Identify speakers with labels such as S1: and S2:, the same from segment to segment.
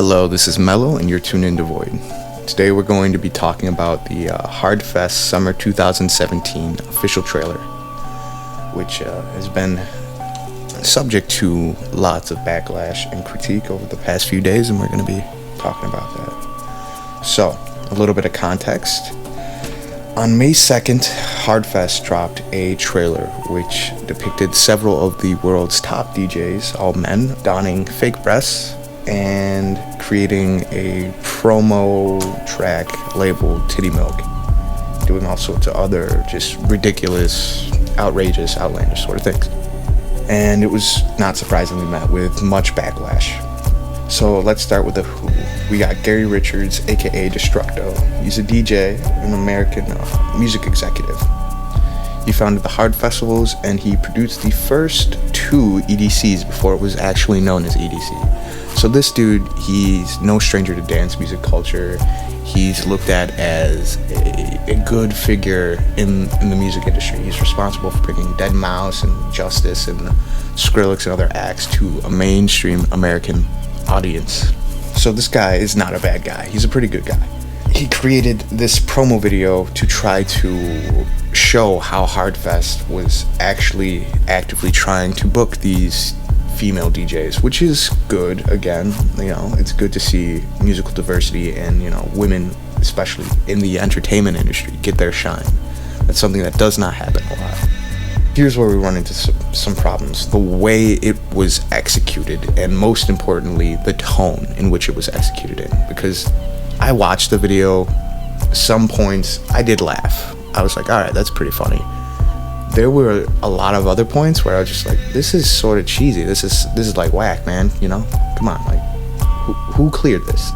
S1: Hello, this is Mello, and you're tuned into Void. Today we're going to be talking about the HardFest Summer 2017 official trailer, which has been subject to lots of backlash and critique over the past few days, and we're going to be talking about that. So, a little bit of context. On May 2nd, HardFest dropped a trailer which depicted several of the world's top DJs, all men, donning fake breasts and creating a promo track labeled Titty Milk, doing all sorts of other just ridiculous, outrageous, outlandish sort of things. And it was not surprisingly met with much backlash. So let's start with the who. We got Gary Richards, aka Destructo. He's a DJ, an American music executive. He founded the Hard Festivals, and he produced the first two EDCs before it was actually known as EDC. So this dude, he's no stranger to dance music culture. He's looked at as a good figure in the music industry. He's responsible for bringing deadmau5 and Justice and Skrillex and other acts to a mainstream American audience. So this guy is not a bad guy. He's a pretty good guy. He created this promo video to try to show how HardFest was actually actively trying to book these female DJs, which is good. Again, it's good to see musical diversity and, women, especially in the entertainment industry, get their shine. That's something that does not happen a lot. Here's where we run into some problems. The way it was executed, and most importantly, the tone in which it was executed in. Because I watched the video, some points I did laugh. I was like, alright, that's pretty funny. There were a lot of other points where I was just like, this is sort of cheesy. This is like whack, man. Come on, like, who cleared this?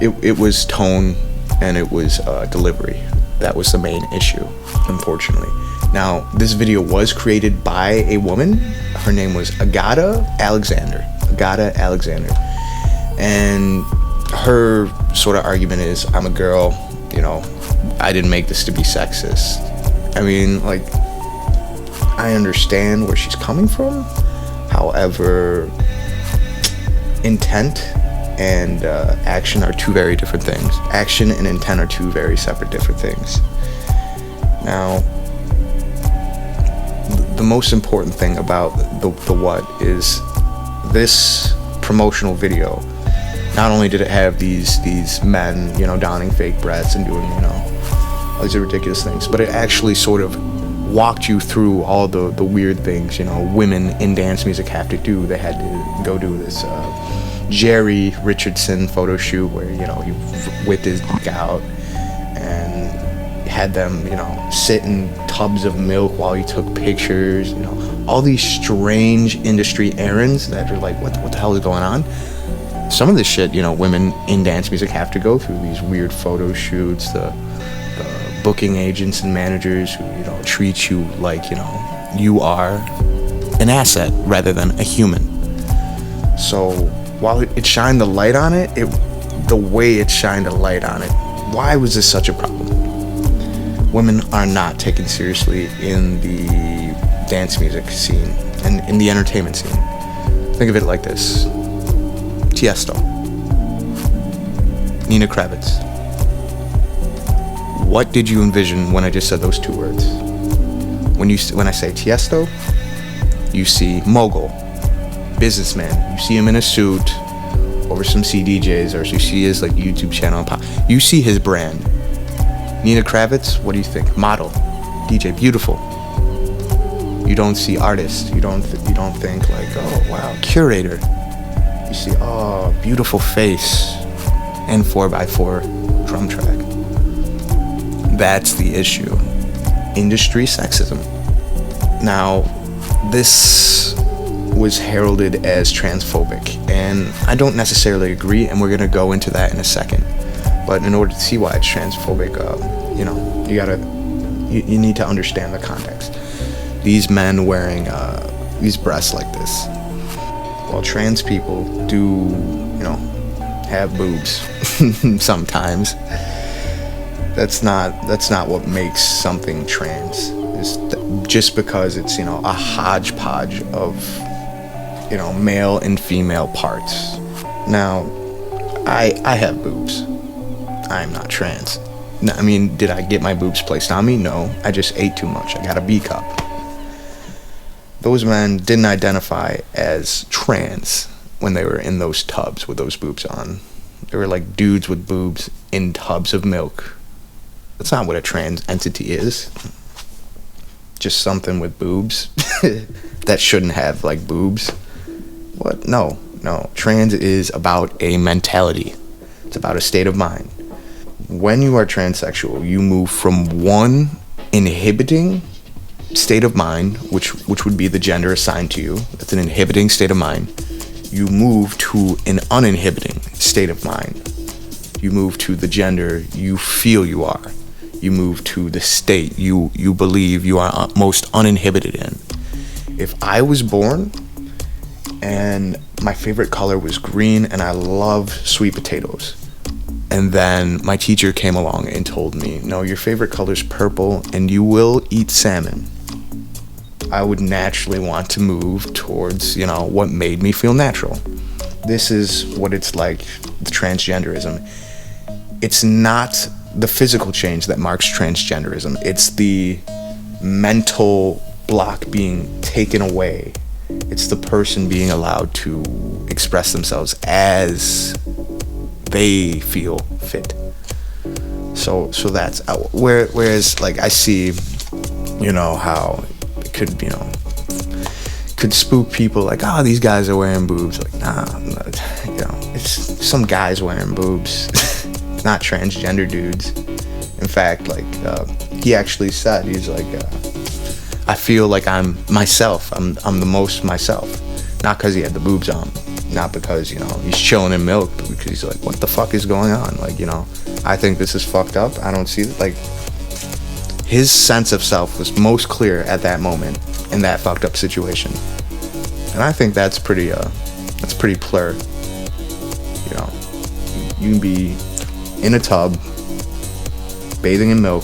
S1: It was tone and it was delivery. That was the main issue, unfortunately. Now, this video was created by a woman. Her name was Agata Alexander. And her sort of argument is, I'm a girl, I didn't make this to be sexist. I mean, like, I understand where she's coming from. However, intent and action are two very different things. Action and intent are two very separate different things. Now, the most important thing about the what is this promotional video. Not only did it have these men, donning fake breasts and doing, all these ridiculous things, but it actually sort of walked you through all the weird things, women in dance music have to do. They had to go do this Jerry Richardson photo shoot where, he whipped his dick out and had them, sit in tubs of milk while he took pictures, all these strange industry errands that are like, what the hell is going on? Some of this shit, women in dance music have to go through, these weird photo shoots, the booking agents and managers who, treat you like, you are an asset rather than a human. So while it shined the light on it, the way it shined a light on it, why was this such a problem? Women are not taken seriously in the dance music scene and in the entertainment scene. Think of it like this. Tiesto, Nina Kravitz. What did you envision when I just said those two words? When I say Tiesto, you see mogul, businessman. You see him in a suit over some CDJs, or you see his like YouTube channel. You see his brand. Nina Kravitz, what do you think? Model, DJ, beautiful. You don't see artist. You don't think like, oh wow, curator. You see, oh, beautiful face and 4x4 drum track. That's the issue. Industry sexism. Now, this was heralded as transphobic, and I don't necessarily agree, and we're going to go into that in a second. But in order to see why it's transphobic, you need to understand the context. These men wearing these breasts like this. Well, trans people do, have boobs sometimes. That's not what makes something trans. Just because it's, a hodgepodge of male and female parts. Now, I have boobs. I'm not trans. No, I mean, did I get my boobs placed on me? No, I just ate too much. I got a B cup. Those men didn't identify as trans when they were in those tubs with those boobs on. They were like dudes with boobs in tubs of milk. That's not what a trans entity is. Just something with boobs that shouldn't have like boobs. What? No. Trans is about a mentality. It's about a state of mind. When you are transsexual, you move from one inhibiting state of mind, which would be the gender assigned to you. That's an inhibiting state of mind. You move to an uninhibiting state of mind. You move to the gender you feel you are. You move to the state you believe you are most uninhibited in. If I was born and my favorite color was green and I love sweet potatoes, and then my teacher came along and told me, no, your favorite color is purple and you will eat salmon, I would naturally want to move towards, what made me feel natural. This is what it's like, the transgenderism. It's not the physical change that marks transgenderism. It's the mental block being taken away. It's the person being allowed to express themselves as they feel fit. So that's whereas like I see, how it could spook people like, oh, these guys are wearing boobs. Like, nah, it's some guys wearing boobs, not transgender dudes. In fact, like he actually said, he's like, I feel like I'm myself. I'm the most myself. Not because he had the boobs on, not because he's chilling in milk, but because he's like, what the fuck is going on? Like, I think this is fucked up. I don't see it. Like, his sense of self was most clear at that moment in that fucked up situation, and I think that's pretty plur. You can be in a tub, bathing in milk,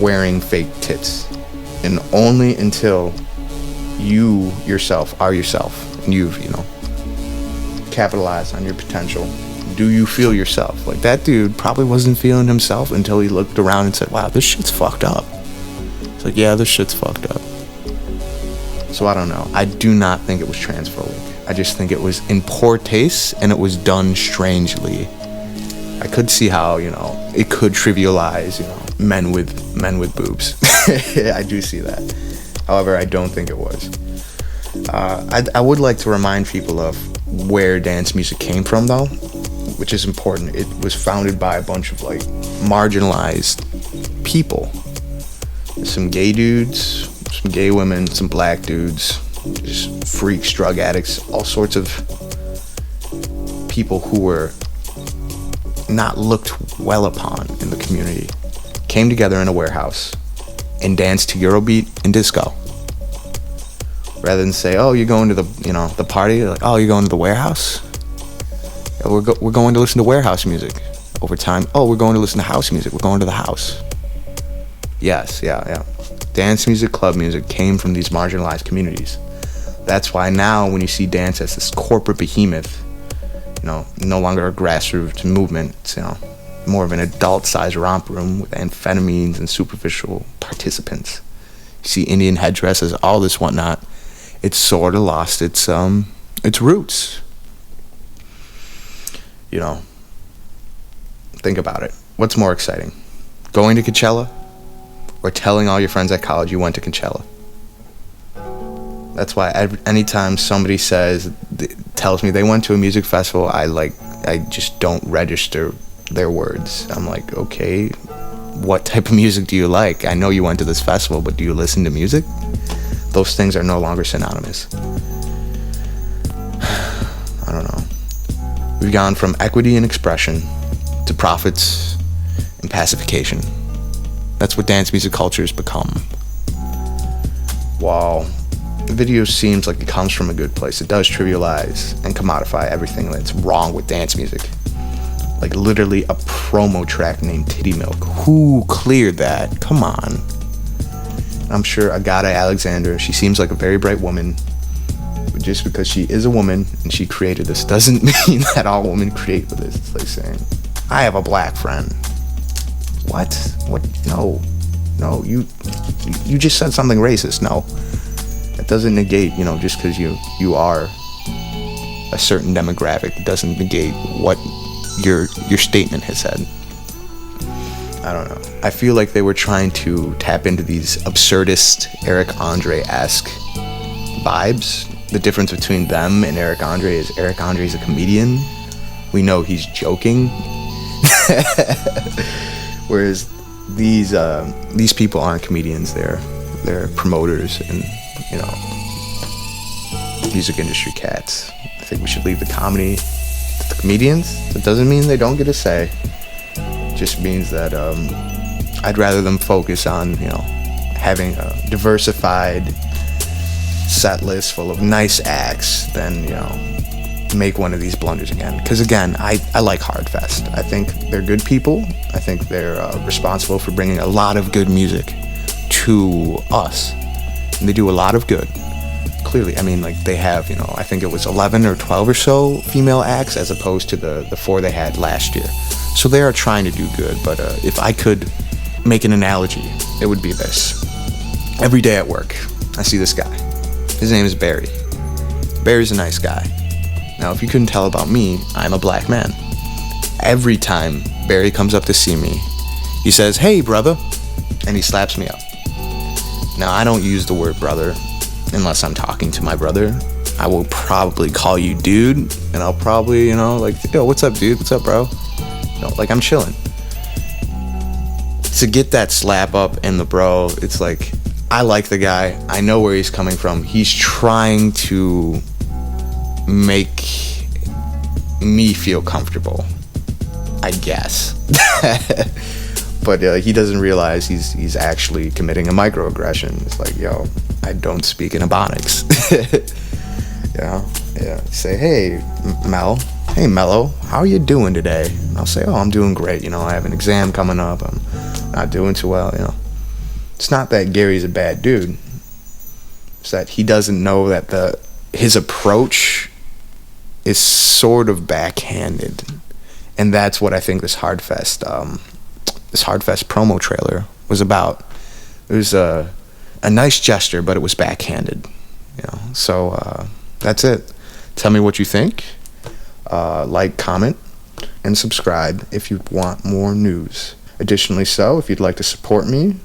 S1: wearing fake tits, and only until you yourself are yourself and you've capitalized on your potential do you feel yourself. Like, that dude probably wasn't feeling himself until he looked around and said, wow, this shit's fucked up. It's like, yeah, this shit's fucked up. So I don't know. I do not think it was transphobic. I just think it was in poor taste and it was done strangely. I could see how, it could trivialize, men with boobs. I do see that. However, I don't think it was. I would like to remind people of where dance music came from, though, which is important. It was founded by a bunch of marginalized people. Some gay dudes, some gay women, some black dudes, just freaks, drug addicts, all sorts of people who were not looked well upon in the community, came together in a warehouse and danced to Eurobeat and disco. Rather than say, oh, you're going to the party, like, oh, you're going to the warehouse? Yeah, we're going to listen to warehouse music. Over time, oh, we're going to listen to house music. We're going to the house. Yes, yeah. Dance music, club music came from these marginalized communities. That's why now when you see dance as this corporate behemoth, no longer a grassroots movement, it's, more of an adult-sized romp room with amphetamines and superficial participants. You see Indian headdresses, all this whatnot. It's sort of lost its roots. Think about it. What's more exciting? Going to Coachella or telling all your friends at college you went to Coachella? That's why anytime somebody tells me they went to a music festival, I just don't register their words. I'm like, okay, what type of music do you like? I know you went to this festival, but do you listen to music? Those things are no longer synonymous. I don't know. We've gone from equity and expression to profits and pacification. That's what dance music culture has become. While the video seems like it comes from a good place, it does trivialize and commodify everything that's wrong with dance music. Like literally a promo track named Titty Milk. Who cleared that? Come on. I'm sure Agata Alexander, she seems like a very bright woman. But just because she is a woman and she created this doesn't mean that all women create with this. It's like saying, I have a black friend. What? No, you just said something racist. No, that doesn't negate, just because you are a certain demographic, it doesn't negate what your statement has said. I don't know. I feel like they were trying to tap into these absurdist Eric Andre-esque vibes. The difference between them and Eric Andre is Eric Andre's a comedian. We know he's joking. Whereas these people aren't comedians. They're promoters and music industry cats. I think we should leave the comedy to the comedians. That doesn't mean they don't get a say. It just means that I'd rather them focus on having a diversified set list full of nice acts than make one of these blunders again. Because again, I like Hardfest. I think they're good people. I think they're responsible for bringing a lot of good music to us, and they do a lot of good. Clearly, I mean, like they have, I think it was 11 or 12 or so female acts as opposed to the 4 they had last year. So they are trying to do good. But if I could make an analogy, it would be this. Every day at work, I see this guy. His name is Barry. Barry's a nice guy. Now, if you couldn't tell about me, I'm a black man. Every time Barry comes up to see me, he says, "Hey, brother," and he slaps me up. Now, I don't use the word brother unless I'm talking to my brother. I will probably call you dude, and I'll probably, like, yo, what's up, dude? What's up, bro? Like, I'm chilling. To get that slap up and the bro, it's like, I like the guy. I know where he's coming from. He's trying to make me feel comfortable, I guess. But he doesn't realize he's actually committing a microaggression. It's like, yo, I don't speak in Ebonics. Yeah. Say, hey, Mello, how are you doing today? And I'll say, oh, I'm doing great. I have an exam coming up. I'm not doing too well. It's not that Gary's a bad dude. It's that he doesn't know that his approach is sort of backhanded, and that's what I think this Hardfest promo trailer was about. It was a nice gesture, but it was backhanded. So that's it. Tell me what you think. Like, comment, and subscribe if you want more news. Additionally, if you'd like to support me,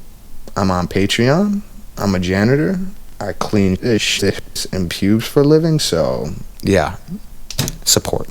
S1: I'm on Patreon. I'm a janitor. I clean shit and pubes for a living, so yeah, support.